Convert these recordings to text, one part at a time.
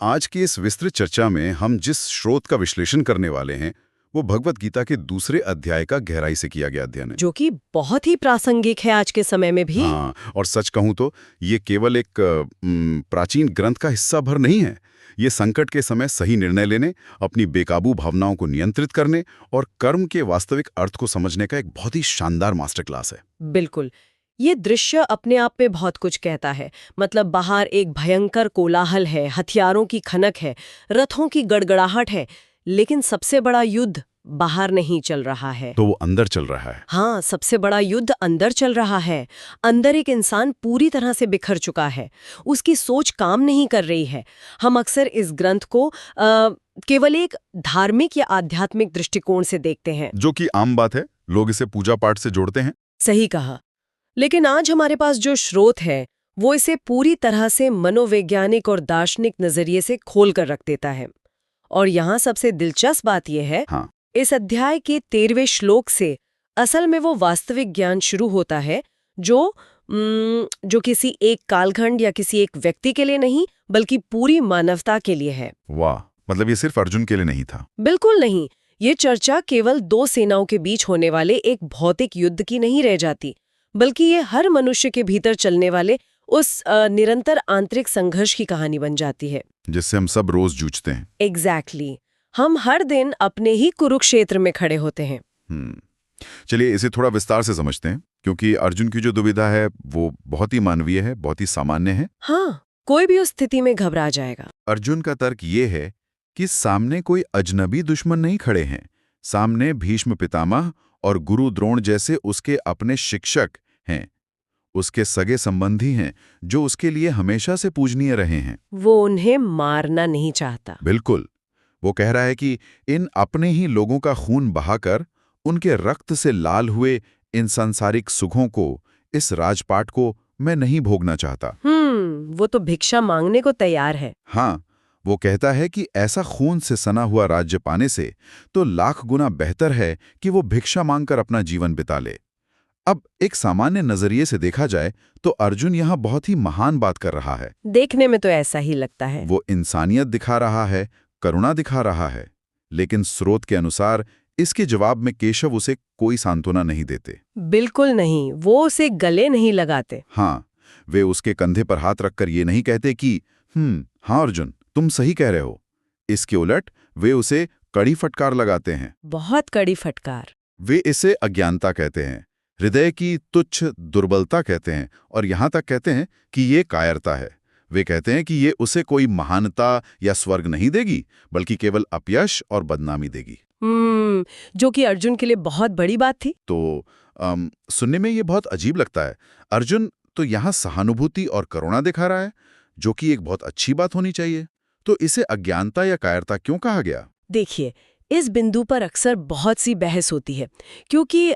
आज की इस विस्तृत चर्चा में हम जिस स्रोत का विश्लेषण करने वाले हैं वो भगवत गीता के दूसरे अध्याय का गहराई से किया गया अध्ययन है। जो कि बहुत ही प्रासंगिक है आज के समय में भी। हाँ, और सच कहूं तो ये केवल एक प्राचीन ग्रंथ का हिस्सा भर नहीं है। ये संकट के समय सही निर्णय लेने, अपनी बेकाबू भावनाओं को नियंत्रित करने और कर्म के वास्तविक अर्थ को समझने का एक बहुत ही शानदार मास्टर क्लास है। बिल्कुल। ये दृश्य अपने आप में बहुत कुछ कहता है। मतलब बाहर एक भयंकर कोलाहल है, हथियारों की खनक है, रथों की गड़गड़ाहट है, लेकिन सबसे बड़ा युद्ध बाहर नहीं चल रहा है। तो वो अंदर चल रहा है। हाँ, सबसे बड़ा युद्ध अंदर चल रहा है। अंदर एक इंसान पूरी तरह से बिखर चुका है, उसकी सोच काम नहीं कर रही है। हम अक्सर इस ग्रंथ को केवल एक धार्मिक या आध्यात्मिक दृष्टिकोण से देखते हैं, जो कि आम बात है, लोग इसे पूजा पाठ से जोड़ते हैं। सही कहा। लेकिन आज हमारे पास जो स्रोत है वो इसे पूरी तरह से मनोवैज्ञानिक और दार्शनिक नजरिए से खोल कर रख देता है। और यहाँ सबसे दिलचस्प बात यह है, हाँ। इस अध्याय के 13वें श्लोक से असल में वो वास्तविक ज्ञान शुरू होता है जो किसी एक कालखंड या किसी एक व्यक्ति के लिए नहीं बल्कि पूरी मानवता के लिए है। वाह, मतलब ये सिर्फ अर्जुन के लिए नहीं था। बिल्कुल नहीं। ये चर्चा केवल दो सेनाओं के बीच होने वाले एक भौतिक युद्ध की नहीं रह जाती, बल्कि ये हर मनुष्य के भीतर चलने वाले उस निरंतर आंतरिक संघर्ष की कहानी बन जाती है, जिससे हम सब रोज जूझते हैं। एग्जैक्टली। हम हर दिन अपने ही कुरुक्षेत्र में खड़े होते हैं। चलिए इसे थोड़ा विस्तार से समझते हैं, क्योंकि अर्जुन की जो दुविधा है वो बहुत ही मानवीय है, बहुत ही सामान्य है। हाँ, कोई भी उस स्थिति में घबरा जाएगा। अर्जुन का तर्क ये है कि सामने कोई अजनबी दुश्मन नहीं खड़े हैं, सामने भीष्म पितामह और गुरु द्रोण जैसे उसके अपने शिक्षक हैं, उसके सगे संबंधी हैं जो उसके लिए हमेशा से पूजनीय रहे हैं। वो उन्हें मारना नहीं चाहता। बिल्कुल। वो कह रहा है कि इन अपने ही लोगों का खून बहाकर, उनके रक्त से लाल हुए इन सांसारिक सुखों को, इस राजपाट को मैं नहीं भोगना चाहता। वो तो भिक्षा मांगने को तैयार है। हाँ, वो कहता है कि ऐसा खून से सना हुआ राज्य पाने से तो लाख गुना बेहतर है कि वो भिक्षा मांगकर अपना जीवन बिता ले। अब एक सामान्य नजरिए से देखा जाए तो अर्जुन यहाँ बहुत ही महान बात कर रहा है। देखने में तो ऐसा ही लगता है। वो इंसानियत दिखा रहा है, करुणा दिखा रहा है, लेकिन स्रोत के अनुसार इसके जवाब में केशव उसे कोई सांत्वना नहीं देते। बिल्कुल नहीं, वो उसे गले नहीं लगाते। हाँ, वे उसके कंधे पर हाथ रखकर ये नहीं कहते कि हाँ अर्जुन, तुम सही कह रहे हो। इसके उलट वे उसे कड़ी फटकार लगाते हैं। बहुत कड़ी फटकार। वे इसे अज्ञानता कहते हैं, हृदय की तुच्छ दुर्बलता कहते हैं, और यहाँ तक कहते हैं कि ये कायरता है। वे कहते हैं कि ये उसे कोई महानता या स्वर्ग नहीं देगी, बल्कि केवल अपयश और बदनामी देगी। जो कि अर्जुन के लिए बहुत बड़ी बात थी। तो सुनने में ये बहुत अजीब लगता है। अर्जुन तो यहाँ सहानुभूति और करुणा दिखा रहा है, जो कि एक बहुत अच्छी बात होनी चाहिए। तो इसे अज्ञानता या कायरता क्यों कहा गया? देखिए, इस बिंदु पर अक्सर बहुत सी बहस होती है, क्योंकि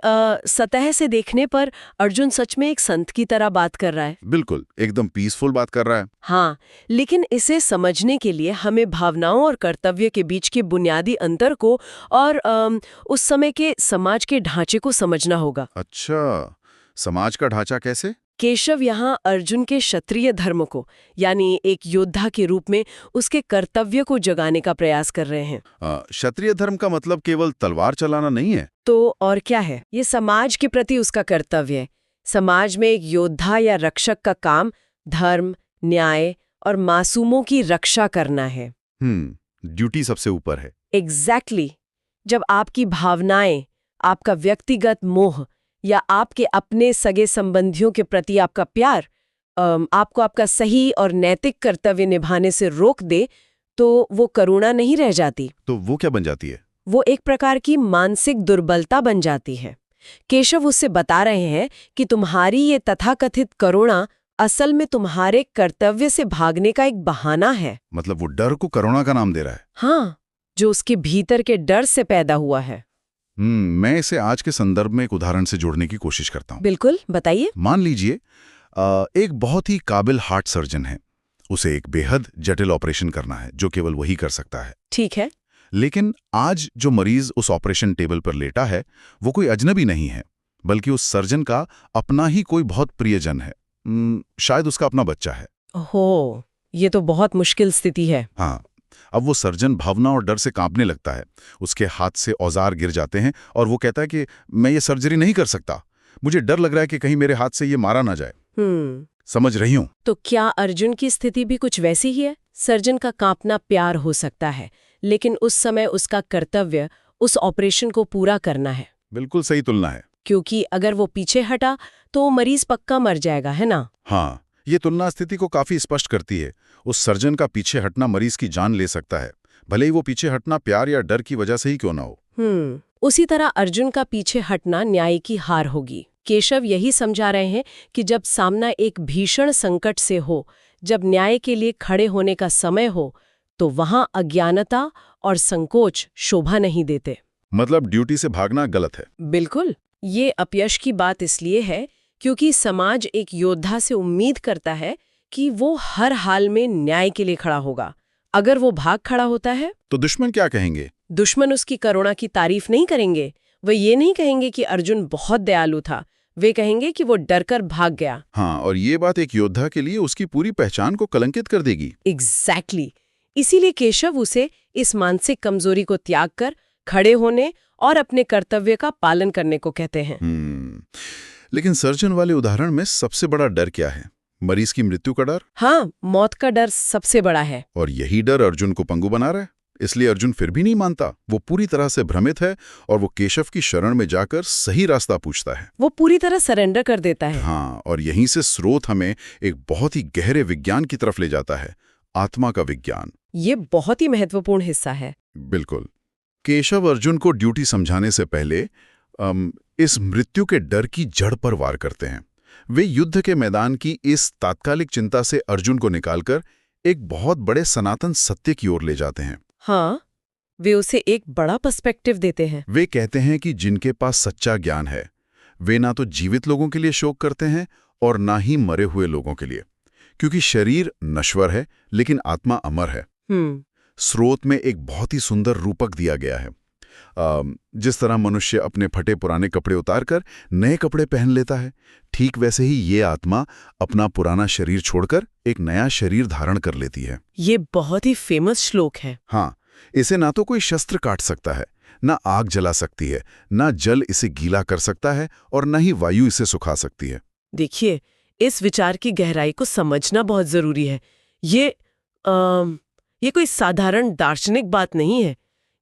सतह से देखने पर अर्जुन सच में एक संत की तरह बात कर रहा है। बिल्कुल, एकदम पीसफुल बात कर रहा है। हाँ, लेकिन इसे समझने के लिए हमें भावनाओं और कर्तव्य के बीच के बुनियादी अंतर को और उस समय के समाज के ढांचे को समझना होगा। अच्छा, समाज का ढांचा कैसे? केशव यहाँ अर्जुन के क्षत्रिय धर्म को, यानी एक योद्धा के रूप में उसके कर्तव्य को जगाने का प्रयास कर रहे हैं। क्षत्रिय धर्म का मतलब केवल तलवार चलाना नहीं है। तो और क्या है? ये समाज के प्रति उसका कर्तव्य है। समाज में एक योद्धा या रक्षक का काम धर्म, न्याय और मासूमों की रक्षा करना है। ड्यूटी सबसे ऊपर है। एग्जैक्टली। जब आपकी भावनाएं, आपका व्यक्तिगत मोह या आपके अपने सगे संबंधियों के प्रति आपका प्यार आपको आपका सही और नैतिक कर्तव्य निभाने से रोक दे, तो वो करुणा नहीं रह जाती। तो वो क्या बन जाती है? वो एक प्रकार की मानसिक दुर्बलता बन जाती है। केशव उससे बता रहे हैं कि तुम्हारी ये तथाकथित करुणा असल में तुम्हारे कर्तव्य से भागने का एक बहाना है। मतलब वो डर को करुणा का नाम दे रहा है। हाँ, जो उसके भीतर के डर से पैदा हुआ है। मैं इसे आज के संदर्भ में एक उदाहरण से जोड़ने की कोशिश करता हूँ। बिल्कुल, बताइए। मान लीजिए एक बहुत ही काबिल हार्ट सर्जन है, उसे एक बेहद जटिल ऑपरेशन करना है जो केवल वही कर सकता है। ठीक है। लेकिन आज जो मरीज उस ऑपरेशन टेबल पर लेटा है वो कोई अजनबी नहीं है, बल्कि उस सर्जन का अपना ही कोई बहुत प्रियजन है। शायद उसका अपना बच्चा है। ओहो, ये तो बहुत मुश्किल स्थिति है। हाँ, अब वो सर्जन भावना और डर से कांपने लगता है। उसके हाथ से औजार गिर जाते हैं और वो कहता है कि मैं ये सर्जरी नहीं कर सकता, मुझे डर लग रहा है कि कहीं मेरे हाथ से ये मारा ना जाए। समझ रही हूँ? तो क्या अर्जुन की स्थिति भी कुछ वैसी ही है? सर्जन का कांपना प्यार हो सकता है, लेकिन उस समय उसका कर्तव्य उस ऑपरेशन को पूरा करना है। बिल्कुल सही तुलना है। क्योंकि अगर वो पीछे हटा तो मरीज पक्का मर जाएगा, है ना? हाँ, ये तुलना स्थिति को काफी स्पष्ट करती है। उस सर्जन का पीछे हटना मरीज की जान ले सकता है, भले ही वो पीछे हटना प्यार या डर की वजह से ही क्यों ना हो। उसी तरह अर्जुन का पीछे हटना न्याय की हार होगी। केशव यही समझा रहे हैं कि जब सामना एक भीषण संकट से हो, जब न्याय के लिए खड़े होने का समय हो, तो वहां अज्ञानता और संकोच शोभा नहीं देते। मतलब ड्यूटी से भागना गलत है। बिल्कुल। ये अपयश की बात इसलिए है क्योंकि समाज एक योद्धा से उम्मीद करता है कि वो हर हाल में न्याय के लिए खड़ा होगा। अगर वो भाग खड़ा होता है तो दुश्मन क्या कहेंगे? दुश्मन उसकी करुणा की तारीफ नहीं करेंगे। वे ये नहीं कहेंगे कि अर्जुन बहुत दयालु था, वे कहेंगे कि वो डरकर भाग गया। हाँ, और ये बात एक योद्धा के लिए उसकी पूरी पहचान को कलंकित कर देगी। एग्जैक्टली। इसीलिए केशव उसे इस मानसिक कमजोरी को त्याग कर खड़े होने और अपने कर्तव्य का पालन करने को कहते हैं। लेकिन सर्जन वाले उदाहरण में सबसे बड़ा डर क्या है? मरीज की मृत्यु का डर? हाँ, मौत का डर सबसे बड़ा है। और यही डर अर्जुन को पंगु बना रहा है। इसलिए अर्जुन फिर भी नहीं मानता। वो पूरी तरह से भ्रमित है और वो केशव की शरण में जाकर सही रास्ता पूछता है। वो पूरी तरह सरेंडर कर देता है। हाँ, और यहीं से स्रोत हमें एक बहुत ही गहरे विज्ञान की तरफ ले जाता है, आत्मा का विज्ञान। ये बहुत ही महत्वपूर्ण हिस्सा है। बिल्कुल। केशव अर्जुन को ड्यूटी समझाने से पहले इस मृत्यु के डर की जड़ पर वार करते हैं। वे युद्ध के मैदान की इस तात्कालिक चिंता से अर्जुन को निकालकर एक बहुत बड़े सनातन सत्य की ओर ले जाते हैं। हाँ, वे उसे एक बड़ा पर्सपेक्टिव देते हैं। वे कहते हैं कि जिनके पास सच्चा ज्ञान है, वे ना तो जीवित लोगों के लिए शोक करते हैं और ना ही मरे हुए लोगों के लिए, क्योंकि शरीर नश्वर है लेकिन आत्मा अमर है। स्रोत में एक बहुत ही सुंदर रूपक दिया गया है। जिस तरह मनुष्य अपने फटे पुराने कपड़े उतारकर नए कपड़े पहन लेता है, ठीक वैसे ही ये आत्मा अपना पुराना शरीर छोड़कर एक नया शरीर धारण कर लेती है। ये बहुत ही फेमस श्लोक है। हाँ, इसे ना तो कोई शस्त्र काट सकता है, ना आग जला सकती है, ना जल इसे गीला कर सकता है और ना ही वायु इसे सुखा सकती है। देखिए, इस विचार की गहराई को समझना बहुत जरूरी है। ये कोई साधारण दार्शनिक बात नहीं है।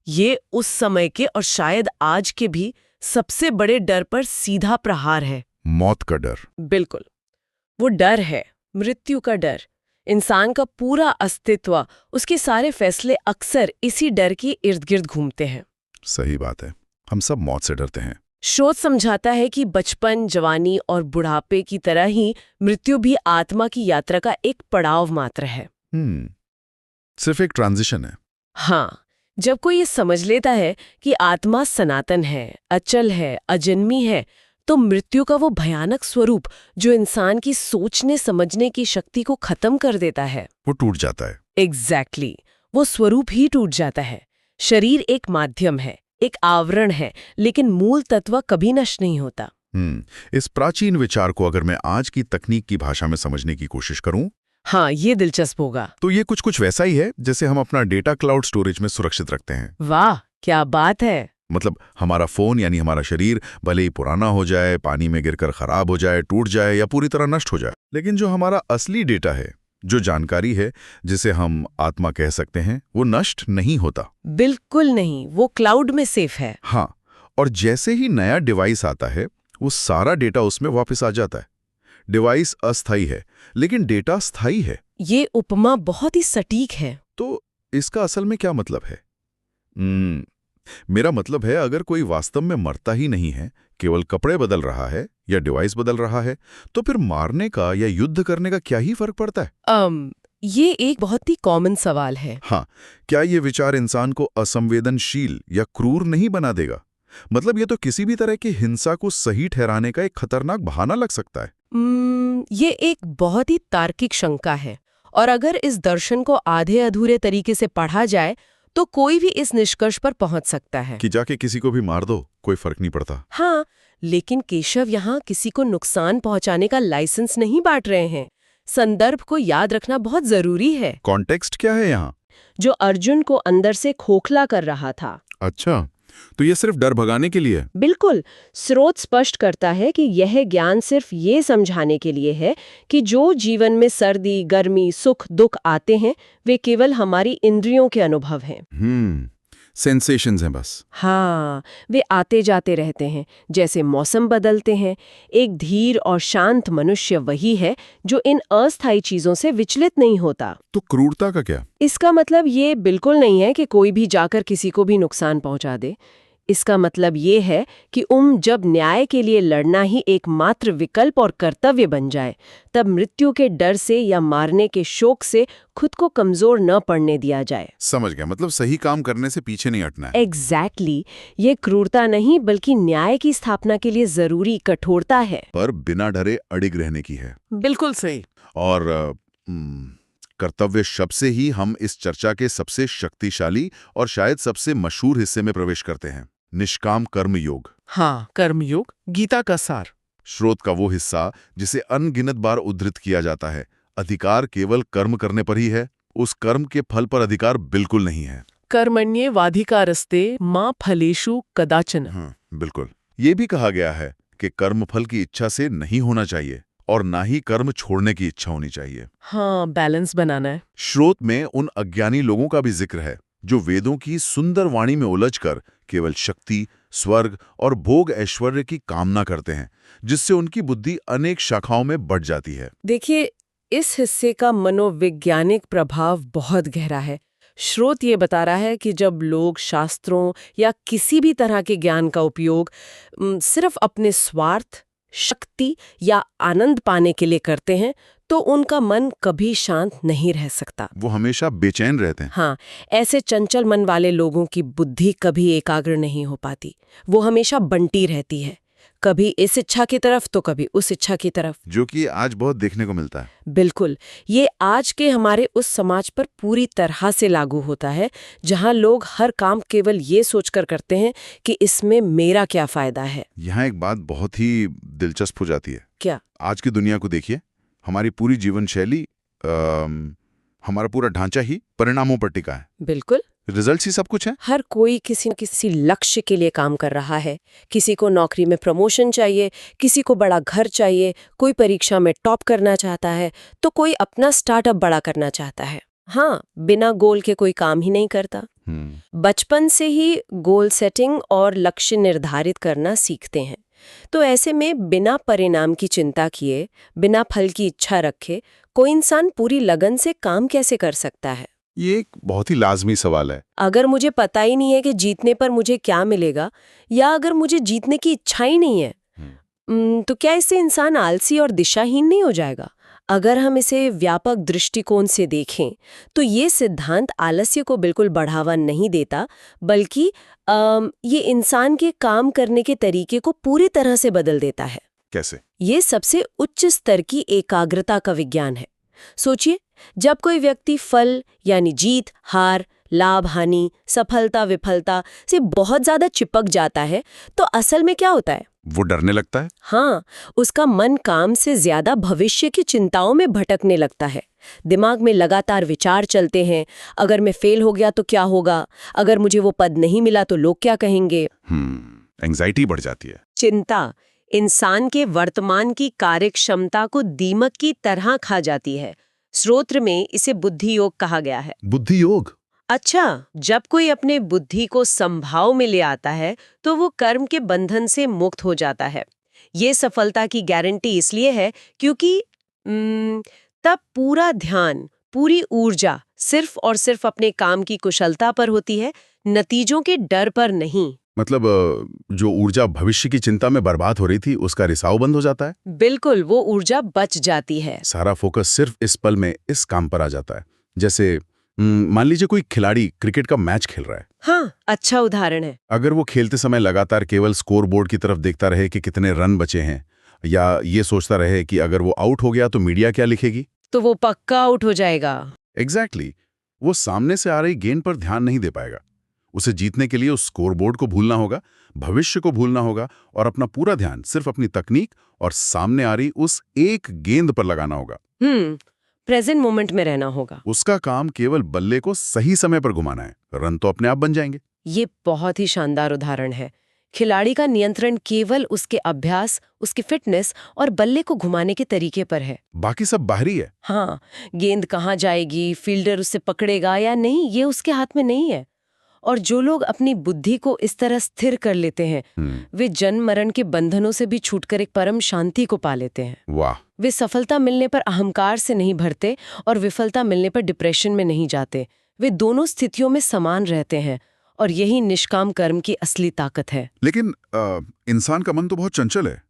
ये उस समय के और शायद आज के भी सबसे बड़े डर पर सीधा प्रहार है। मौत का डर। बिल्कुल, वो डर है, मृत्यु का डर। इंसान का पूरा अस्तित्व, उसके सारे फैसले अक्सर इसी डर के इर्द गिर्द घूमते हैं। सही बात है, हम सब मौत से डरते हैं। शोध समझाता है कि बचपन, जवानी और बुढ़ापे की तरह ही मृत्यु भी आत्मा की यात्रा का एक पड़ाव मात्र है। सिर्फ एक ट्रांजिशन है। हाँ, जब कोई ये समझ लेता है कि आत्मा सनातन है, अचल है, अजन्मी है, तो मृत्यु का वो भयानक स्वरूप जो इंसान की सोचने समझने की शक्ति को खत्म कर देता है, वो टूट जाता है। एग्जैक्टली, वो स्वरूप ही टूट जाता है। शरीर एक माध्यम है, एक आवरण है, लेकिन मूल तत्व कभी नष्ट नहीं होता। इस प्राचीन विचार को अगर मैं आज की तकनीक की भाषा में समझने की कोशिश करूं, हाँ, ये दिलचस्प होगा। तो ये कुछ वैसा ही है जैसे हम अपना डेटा क्लाउड स्टोरेज में सुरक्षित रखते हैं। वाह, क्या बात है। मतलब हमारा फोन यानी हमारा शरीर भले ही पुराना हो जाए, पानी में गिरकर खराब हो जाए, टूट जाए या पूरी तरह नष्ट हो जाए, लेकिन जो हमारा असली डेटा है, जो जानकारी है, जिसे हम आत्मा कह सकते हैं, वो नष्ट नहीं होता। बिल्कुल नहीं, वो क्लाउड में सेफ है। हाँ, और जैसे ही नया डिवाइस आता है, वो सारा डेटा उसमें वापस आ जाता है। डिवाइस अस्थायी है लेकिन डेटा स्थायी है। ये उपमा बहुत ही सटीक है। तो इसका असल में क्या मतलब है? मेरा मतलब है, अगर कोई वास्तव में मरता ही नहीं है, केवल कपड़े बदल रहा है या डिवाइस बदल रहा है, तो फिर मारने का या युद्ध करने का क्या ही फर्क पड़ता है? ये एक बहुत ही कॉमन सवाल है। हाँ, क्या ये विचार इंसान को असंवेदनशील या क्रूर नहीं बना देगा? मतलब ये तो किसी भी तरह की हिंसा को सही ठहराने का एक खतरनाक बहाना लग सकता है। ये एक बहुत ही तार्किक शंका है, और अगर इस दर्शन को आधे अधूरे तरीके से पढ़ा जाए तो कोई भी इस निष्कर्ष पर पहुंच सकता है कि जाके किसी को भी मार दो, कोई फर्क नहीं पड़ता। हाँ, लेकिन केशव यहाँ किसी को नुकसान पहुंचाने का लाइसेंस नहीं बांट रहे हैं। संदर्भ को याद रखना बहुत जरूरी है। कॉन्टेक्स्ट क्या है यहाँ? जो अर्जुन को अंदर से खोखला कर रहा था। अच्छा, तो ये सिर्फ डर भगाने के लिए? बिल्कुल। स्रोत स्पष्ट करता है कि यह ज्ञान सिर्फ ये समझाने के लिए है कि जो जीवन में सर्दी, गर्मी, सुख, दुख आते हैं वे केवल हमारी इंद्रियों के अनुभव हैं। सेंसेशंस हैं बस। हाँ, वे आते जाते रहते हैं, जैसे मौसम बदलते हैं। एक धीर और शांत मनुष्य वही है जो इन अस्थायी चीजों से विचलित नहीं होता। तो क्रूरता का क्या? इसका मतलब ये बिल्कुल नहीं है कि कोई भी जाकर किसी को भी नुकसान पहुंचा दे। इसका मतलब ये है कि जब न्याय के लिए लड़ना ही एकमात्र विकल्प और कर्तव्य बन जाए, तब मृत्यु के डर से या मारने के शोक से खुद को कमजोर न पड़ने दिया जाए। समझ गया, मतलब सही काम करने से पीछे नहीं हटना है। एग्जैक्टली। ये क्रूरता नहीं बल्कि न्याय की स्थापना के लिए जरूरी कठोरता है। पर बिना डरे अडिग रहने की है। बिल्कुल सही। और कर्तव्य शब्द से ही हम इस चर्चा के सबसे शक्तिशाली और शायद सबसे मशहूर हिस्से में प्रवेश करते हैं, निष्काम कर्म योग। हाँ, कर्मयोग, गीता का सार। स्रोत का वो हिस्सा जिसे अनगिनत बार उद्धृत किया जाता है। अधिकार केवल कर्म करने पर ही है, उस कर्म के फल पर अधिकार बिल्कुल नहीं है। कर्मण्येवाधिकारस्ते मा फलेषु कदाचन। बिल्कुल। ये भी कहा गया है कि कर्म फल की इच्छा से नहीं होना चाहिए और ना ही कर्म छोड़ने की इच्छा होनी चाहिए। हाँ, बैलेंस बनाना है। स्रोत में उन अज्ञानी लोगों का भी जिक्र है जो वेदों की सुंदर वाणी में उलझकर केवल शक्ति, स्वर्ग और भोग ऐश्वर्य की कामना करते हैं, जिससे उनकी बुद्धि अनेक शाखाओं में बढ़ जाती है। देखिए, इस हिस्से का मनोवैज्ञानिक प्रभाव बहुत गहरा है। स्रोत ये बता रहा है कि जब लोग शास्त्रों या किसी भी तरह के ज्ञान का उपयोग सिर्फ अपने स्वार्थ, शक्ति या आनंद पाने के लिए करते हैं, तो उनका मन कभी शांत नहीं रह सकता। वो हमेशा बेचैन रहते हैं। हाँ, ऐसे चंचल मन वाले लोगों की बुद्धि कभी एकाग्र नहीं हो पाती। वो हमेशा बंटी रहती है, कभी इस इच्छा की तरफ तो कभी उस इच्छा की तरफ, जो कि आज बहुत देखने को मिलता है। बिल्कुल। ये आज के हमारे उस समाज पर पूरी तरह से लागू होता है, जहां लोग हर काम केवल ये सोचकर करते हैं कि इसमें मेरा क्या फायदा है। यहाँ एक बात बहुत ही दिलचस्प हो जाती है। क्या? आज की दुनिया को देखिए, हमारी पूरी जीवन शैली, हमारा पूरा ढांचा ही परिणामों पर टिका है। बिल्कुल। रिजल्ट्स ही सब कुछ है। हर कोई किसी न किसी लक्ष्य के लिए काम कर रहा है। किसी को नौकरी में प्रमोशन चाहिए, किसी को बड़ा घर चाहिए, कोई परीक्षा में टॉप करना चाहता है, तो कोई अपना स्टार्टअप बड़ा करना चाहता है। हाँ, बिना गोल के कोई काम ही नहीं करता। बचपन से ही गोल सेटिंग और लक्ष्य निर्धारित करना सीखते हैं। तो ऐसे में बिना परिणाम की चिंता किए, बिना फल की इच्छा रखे, कोई इंसान पूरी लगन से काम कैसे कर सकता है? ये एक बहुत ही लाजमी सवाल है। अगर मुझे पता ही नहीं है कि जीतने पर मुझे क्या मिलेगा, या अगर मुझे जीतने की इच्छा ही नहीं है, तो क्या इससे इंसान आलसी और दिशाहीन नहीं हो जाएगा? अगर हम इसे व्यापक दृष्टिकोण से देखें, तो ये सिद्धांत आलस्य को बिल्कुल बढ़ावा नहीं देता, बल्कि ये इंसान के काम करने के तरीके को पूरी तरह से बदल देता है। कैसे? ये सबसे उच्च स्तर की एकाग्रता का विज्ञान है। सोचिए, जब कोई व्यक्ति फल यानी जीत, हार, लाभ, हानि, सफलता, विफलता से बहुत ज्यादा चिपक जाता है, तो असल में क्या होता है? वो डरने लगता है। हाँ, उसका मन काम से ज्यादा भविष्य की चिंताओं में भटकने लगता है। दिमाग में लगातार विचार चलते हैं, अगर मैं फेल हो गया तो क्या होगा, अगर मुझे वो पद नहीं मिला तो लोग क्या कहेंगे। एंग्जाइटी बढ़ जाती है। चिंता इंसान के वर्तमान की कार्यक्षमता को दीमक की तरह खा जाती है। स्रोत्र में इसे बुद्धि योग कहा गया है। बुद्धि योग? अच्छा, जब कोई अपने बुद्धि को संभाव में ले आता है, तो वो कर्म के बंधन से मुक्त हो जाता है। ये सफलता की गारंटी इसलिए है क्योंकि तब पूरा ध्यान, पूरी ऊर्जा सिर्फ और सिर्फ अपने काम की कुशलता पर होती है, नतीजों के डर पर नहीं। मतलब जो ऊर्जा भविष्य की चिंता में बर्बाद हो रही थी, उसका रिसाव बंद हो जाता है। बिल्कुल, वो ऊर्जा बच जाती है। सारा फोकस सिर्फ इस पल में इस काम पर आ जाता है। जैसे मान लीजिए कोई खिलाड़ी क्रिकेट का मैच खेल रहा है। हाँ, अच्छा उदाहरण है। अगर वो खेलते समय लगातार केवल स्कोर बोर्ड की तरफ देखता रहे कि कितने रन बचे हैं, या ये सोचता रहे कि अगर वो आउट हो गया तो मीडिया क्या लिखेगी, तो वो पक्का आउट हो जाएगा। एग्जैक्टली। वो सामने से आ रही गेंद पर ध्यान नहीं दे पाएगा। उसे जीतने के लिए उस स्कोरबोर्ड को भूलना होगा, भविष्य को भूलना होगा और अपना पूरा ध्यान सिर्फ अपनी तकनीक और सामने आ रही उस एक गेंद पर लगाना होगा। प्रेजेंट मोमेंट में रहना होगा। उसका काम केवल बल्ले को सही समय पर घुमाना है, रन तो अपने आप बन जाएंगे। ये बहुत ही शानदार उदाहरण है। खिलाड़ी का नियंत्रण केवल उसके अभ्यास, उसकी फिटनेस और बल्ले को घुमाने के तरीके पर है। बाकी सब बाहरी है। हाँ, गेंद कहाँ जाएगी, फील्डर उसे पकड़ेगा या नहीं, ये उसके हाथ में नहीं है। और जो लोग अपनी बुद्धि को इस तरह स्थिर कर लेते हैं, वे जन्म मरण के बंधनों से भी छूटकर एक परम शांति को पा लेते हैं। वाह। वे सफलता मिलने पर अहंकार से नहीं भरते और विफलता मिलने पर डिप्रेशन में नहीं जाते। वे दोनों स्थितियों में समान रहते हैं और यही निष्काम कर्म की असली ताकत है। लेकिन इंसान का मन तो बहुत चंचल है।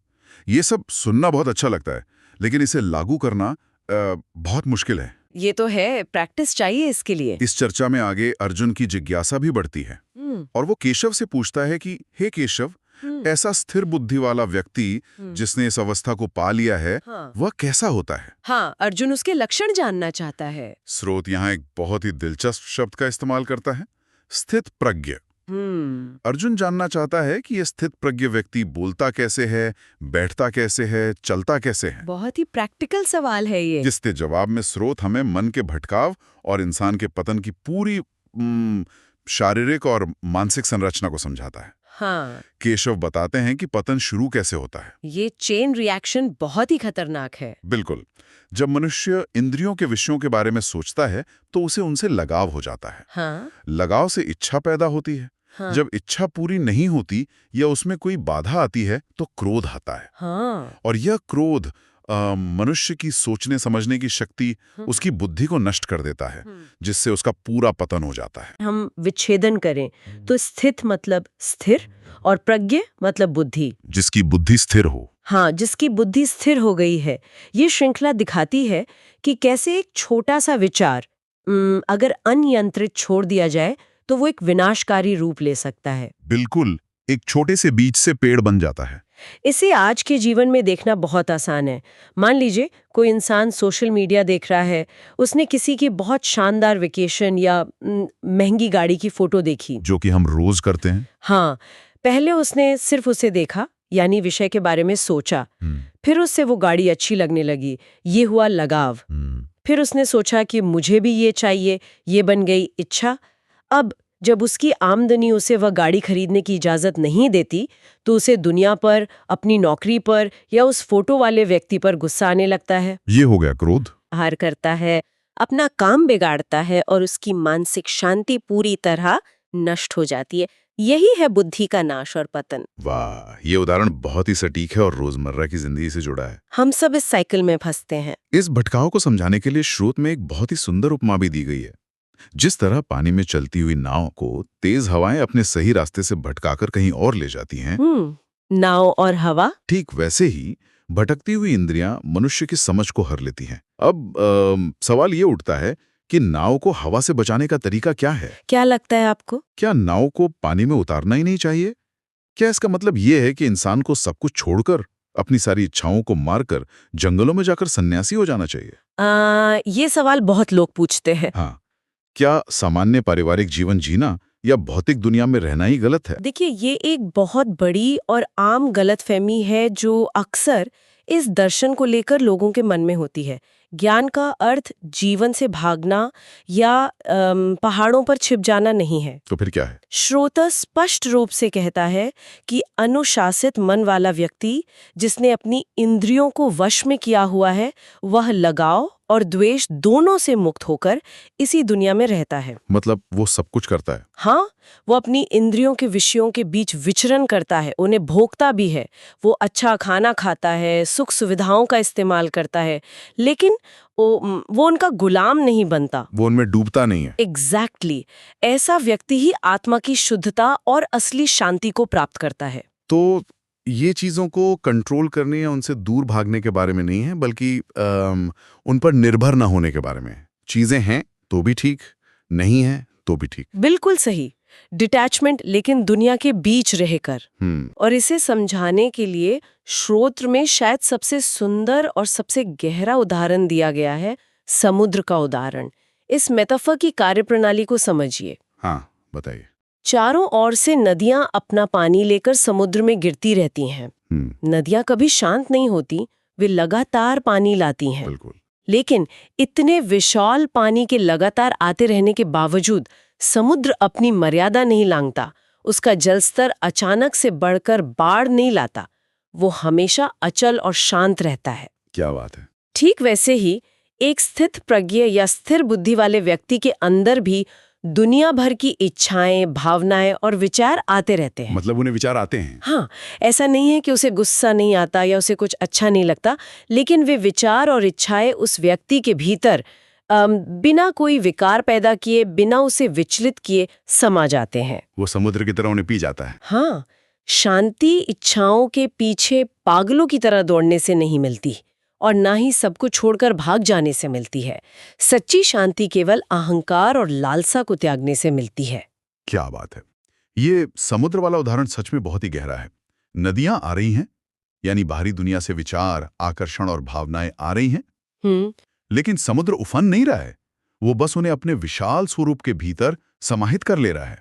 ये सब सुनना बहुत अच्छा लगता है, लेकिन इसे लागू करना बहुत मुश्किल है। ये तो है, प्रैक्टिस चाहिए इसके लिए। इस चर्चा में आगे अर्जुन की जिज्ञासा भी बढ़ती है और वो केशव से पूछता है कि हे केशव, ऐसा स्थिर बुद्धि वाला व्यक्ति जिसने इस अवस्था को पा लिया है, वह कैसा होता है? हाँ, अर्जुन उसके लक्षण जानना चाहता है। स्रोत यहाँ एक बहुत ही दिलचस्प शब्द का इस्तेमाल करता है, स्थित प्रज्ञ। अर्जुन जानना चाहता है कि यह स्थित प्रज्ञ व्यक्ति बोलता कैसे है, बैठता कैसे है, चलता कैसे है। बहुत ही प्रैक्टिकल सवाल है ये, जिसके जवाब में स्रोत हमें मन के भटकाव और इंसान के पतन की पूरी शारीरिक और मानसिक संरचना को समझाता है। हाँ, केशव बताते हैं कि पतन शुरू कैसे होता है। ये चेन रिएक्शन बहुत ही खतरनाक है। बिल्कुल। जब मनुष्य इंद्रियों के विषयों के बारे में सोचता है तो उसे उनसे लगाव हो जाता है। हाँ? लगाव से इच्छा पैदा होती है। हाँ। जब इच्छा पूरी नहीं होती या उसमें कोई बाधा आती है तो क्रोध आता है। हाँ। और यह क्रोध मनुष्य की सोचने समझने की शक्ति, उसकी बुद्धि को नष्ट कर देता है, जिससे उसका पूरा पतन हो जाता है। हम विच्छेदन करें तो स्थित मतलब स्थिर और प्रज्ञ मतलब बुद्धि। जिसकी बुद्धि स्थिर हो। हाँ, जिसकी बुद्धि स्थिर हो गई है। ये श्रृंखला दिखाती है कि कैसे एक छोटा सा विचार अगर अनियंत्रित छोड़ दिया जाए तो वो एक विनाशकारी रूप ले सकता है। बिल्कुल, एक छोटे से बीज से पेड़ बन जाता है। इसे आज के जीवन में देखना बहुत आसान है। मान लीजिए कोई इंसान सोशल मीडिया देख रहा है, उसने किसी की बहुत शानदार वेकेशन या महंगी गाड़ी की फोटो देखी, जो कि हम रोज करते हैं। हाँ, पहले उसने सिर्फ उसे देखा, यानी विषय के बारे में सोचा। फिर उससे वो गाड़ी अच्छी लगने लगी, ये हुआ लगाव। फिर उसने सोचा कि मुझे भी ये चाहिए, ये बन गई इच्छा। अब जब उसकी आमदनी उसे वह गाड़ी खरीदने की इजाजत नहीं देती तो उसे दुनिया पर, अपनी नौकरी पर या उस फोटो वाले व्यक्ति पर गुस्सा आने लगता है। ये हो गया क्रोध। हार करता है, अपना काम बिगाड़ता है और उसकी मानसिक शांति पूरी तरह नष्ट हो जाती है। यही है बुद्धि का नाश और पतन। वाह, ये उदाहरण बहुत ही सटीक है और रोजमर्रा की जिंदगी से जुड़ा है। हम सब इस साइकिल में फंसते हैं। इस भटकाव को समझाने के लिए स्रोत में एक बहुत ही सुंदर उपमा भी दी गई है। जिस तरह पानी में चलती हुई नाव को तेज हवाएं अपने सही रास्ते से भटकाकर कहीं और ले जाती हैं, नाव और हवा, ठीक वैसे ही भटकती हुई इंद्रियां मनुष्य की समझ को हर लेती हैं। अब सवाल ये उठता है कि नाव को हवा से बचाने का तरीका क्या है? क्या लगता है आपको? क्या नाव को पानी में उतारना ही नहीं चाहिए? क्या इसका मतलब ये है कि इंसान को सब कुछ छोड़कर, अपनी सारी इच्छाओं को मारकर जंगलों में जाकर सन्यासी हो जाना चाहिए? ये सवाल बहुत लोग पूछते हैं। हाँ, क्या सामान्य पारिवारिक जीवन जीना या भौतिक दुनिया में रहना ही गलत है? देखिए, ये एक बहुत बड़ी और आम गलतफहमी है जो अक्सर इस दर्शन को लेकर लोगों के मन में होती है। ज्ञान का अर्थ जीवन से भागना या पहाड़ों पर छिप जाना नहीं है। तो फिर क्या है? श्रोता स्पष्ट रूप से कहता है कि अनुशासित मन वाला व्यक्ति जिसने अपनी इंद्रियों को वश में किया हुआ है, वह लगाव और द्वेष दोनों से मुक्त होकर इसी दुनिया में रहता है। मतलब वो सब कुछ करता है? हाँ, वो अपनी इंद्रियों के विषयों के बीच विचरण करता है, उन्हें भोगता भी है। वो अच्छा खाना खाता है, सुख सुविधाओं का इस्तेमाल करता है, लेकिन वो उनका गुलाम नहीं बनता, वो उनमें डूबता नहीं है। एग्जैक्टली। ऐसा व्यक्ति ही आत्मा की शुद्धता और असली शांति को प्राप्त करता है। तो ये चीजों को कंट्रोल करने या उनसे दूर भागने के बारे में नहीं है, बल्कि उन पर निर्भर न होने के बारे में। चीजें हैं तो भी ठीक, नहीं है तो भी ठीक। बिल्कुल सही, डिटैचमेंट, लेकिन दुनिया के बीच रहकर। और इसे समझाने के लिए श्रोत्र में शायद सबसे सुंदर और सबसे गहरा उदाहरण दिया गया है, समुद्र का उदाहरण। इस मेटाफर की कार्यप्रणाली को समझिए। हाँ, बताइए। चारों ओर से नदियां अपना पानी लेकर समुद्र में गिरती रहती हैं। नदियां कभी शांत नहीं होती, वे लगातार पानी लाती हैं। बिल्कुल। लेकिन इतने विशाल पानी के लगातार आते रहने के बावजूद समुद्र अपनी मर्यादा नहीं लांघता। उसका जलस्तर अचानक से बढ़कर बाढ़ नहीं लाता। वो हमेशा अचल और शांत रहता है। क्या बात है। ठीक वैसे ही एक स्थित प्रज्ञ या स्थिर बुद्धि वाले व्यक्ति के अंदर भी दुनिया भर की इच्छाएं, भावनाएं और विचार आते रहते हैं। मतलब उन्हें विचार आते हैं। हाँ, ऐसा नहीं है कि उसे गुस्सा नहीं आता या उसे कुछ अच्छा नहीं लगता, लेकिन वे विचार और इच्छाएं उस व्यक्ति के भीतर बिना कोई विकार पैदा किए, बिना उसे विचलित किए समा जाते हैं। वो समुद्र की तरह उन्हें पी जाता है। हाँ, शांति इच्छाओं के पीछे पागलों की तरह दौड़ने से नहीं मिलती और ना ही सबको छोड़कर भाग जाने से मिलती है। सच्ची शांति केवल अहंकार और लालसा को त्यागने से मिलती है। क्या बात है। ये समुद्र वाला उदाहरण सच में बहुत ही गहरा है। नदियां आ रही हैं, यानी बाहरी दुनिया से विचार, आकर्षण और भावनाएं आ रही हैं, लेकिन समुद्र उफन नहीं रहा है। वो बस उन्हें अपने विशाल स्वरूप के भीतर समाहित कर ले रहा है।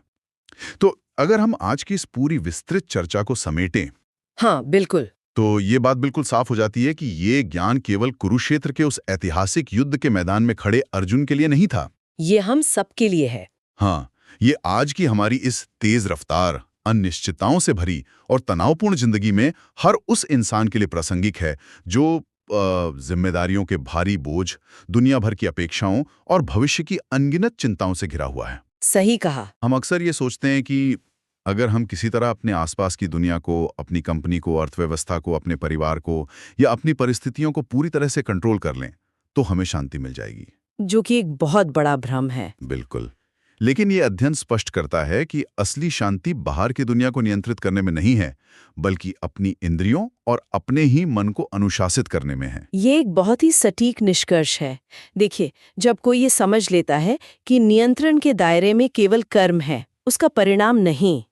तो अगर हम आज की इस पूरी विस्तृत चर्चा को समेटें, हाँ बिल्कुल, तो ये बात बिल्कुल साफ हो जाती है कि ये ज्ञान केवल कुरुक्षेत्र के उस ऐतिहासिक युद्ध के मैदान में खड़े अर्जुन के लिए नहीं था। ये हम सबके लिए है। हाँ, ये आज की हमारी इस तेज रफ्तार, अनिश्चितताओं से भरी और तनावपूर्ण जिंदगी में हर उस इंसान के लिए प्रासंगिक है जो जिम्मेदारियों के भारी बोझ, दुनिया भर की अपेक्षाओं और भविष्य की अनगिनत चिंताओं से घिरा हुआ है। सही कहा। हम अक्सर ये सोचते हैं कि अगर हम किसी तरह अपने आसपास की दुनिया को, अपनी कंपनी को, अर्थव्यवस्था को, अपने परिवार को या अपनी परिस्थितियों को पूरी तरह से कंट्रोल कर लें, तो हमें शांति मिल जाएगी। जो कि एक बहुत बड़ा भ्रम है। बिल्कुल। लेकिन ये अध्ययन स्पष्ट करता है कि असली शांति बाहर की दुनिया को नियंत्रित करने में नहीं है, बल्कि अपनी इंद्रियों और अपने ही मन को अनुशासित करने में है। ये एक बहुत ही सटीक निष्कर्ष है। देखिए, जब कोई ये समझ लेता है कि नियंत्रण के दायरे में केवल कर्म है, उसका परिणाम नहीं,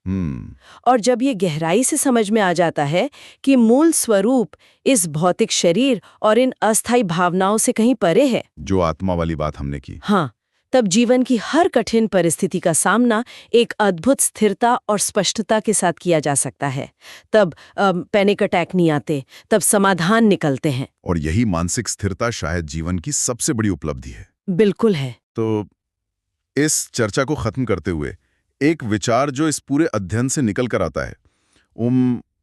और जब ये गहराई से समझ में आ जाता है कि मूल स्वरूप इस भौतिक शरीर और इन अस्थायी भावनाओं से कहीं परे है, जो आत्मा वाली बात हमने की, हाँ, तब जीवन की हर कठिन परिस्थिति का सामना एक अद्भुत स्थिरता और स्पष्टता के साथ किया जा सकता है। तब पैनिक अटैक नहीं आते, तब समाधान निकलते हैं। और यही मानसिक स्थिरता शायद जीवन की सबसे बड़ी उपलब्धि है। बिल्कुल है। तो इस चर्चा को खत्म करते हुए एक विचार जो इस पूरे अध्ययन से निकल कर आता है,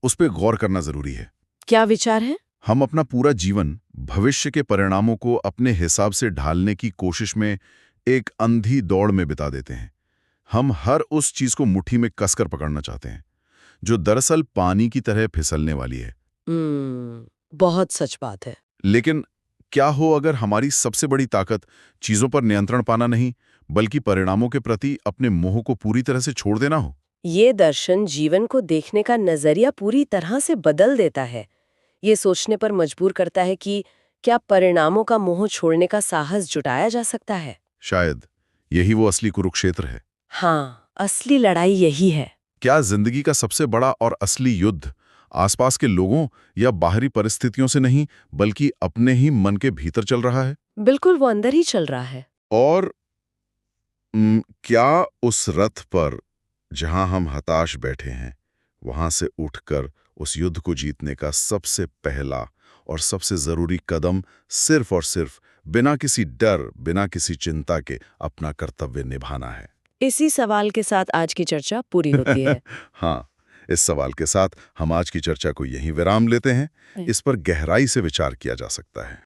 उस पर गौर करना जरूरी है। क्या विचार है? हम अपना पूरा जीवन भविष्य के परिणामों को अपने हिसाब से ढालने की कोशिश में एक अंधी दौड़ में बिता देते हैं। हम हर उस चीज को मुट्ठी में कसकर पकड़ना चाहते हैं जो दरअसल पानी की तरह फिसलने वाली है। बहुत सच बात है। लेकिन क्या हो अगर हमारी सबसे बड़ी ताकत चीजों पर नियंत्रण पाना नहीं, बल्कि परिणामों के प्रति अपने मोह को पूरी तरह से छोड़ देना हो? ये दर्शन जीवन को देखने का नजरिया पूरी तरह से बदल देता है। ये सोचने पर मजबूर करता है कि क्या परिणामों का मोह छोड़ने का साहस जुटाया जा सकता है? शायद यही वो असली कुरुक्षेत्र है। हाँ, असली लड़ाई यही है। क्या जिंदगी का सबसे बड़ा और असली युद्ध आसपास के लोगों या बाहरी परिस्थितियों से नहीं, बल्कि अपने ही मन के भीतर चल रहा है? बिल्कुल, वो अंदर ही चल रहा है। और क्या उस रथ पर जहां हम हताश बैठे हैं, वहां से उठकर उस युद्ध को जीतने का सबसे पहला और सबसे जरूरी कदम सिर्फ और सिर्फ बिना किसी डर, बिना किसी चिंता के अपना कर्तव्य निभाना है? इसी सवाल के साथ आज की चर्चा पूरी होती है। हाँ, इस सवाल के साथ हम आज की चर्चा को यहीं विराम लेते हैं। इस पर गहराई से विचार किया जा सकता है।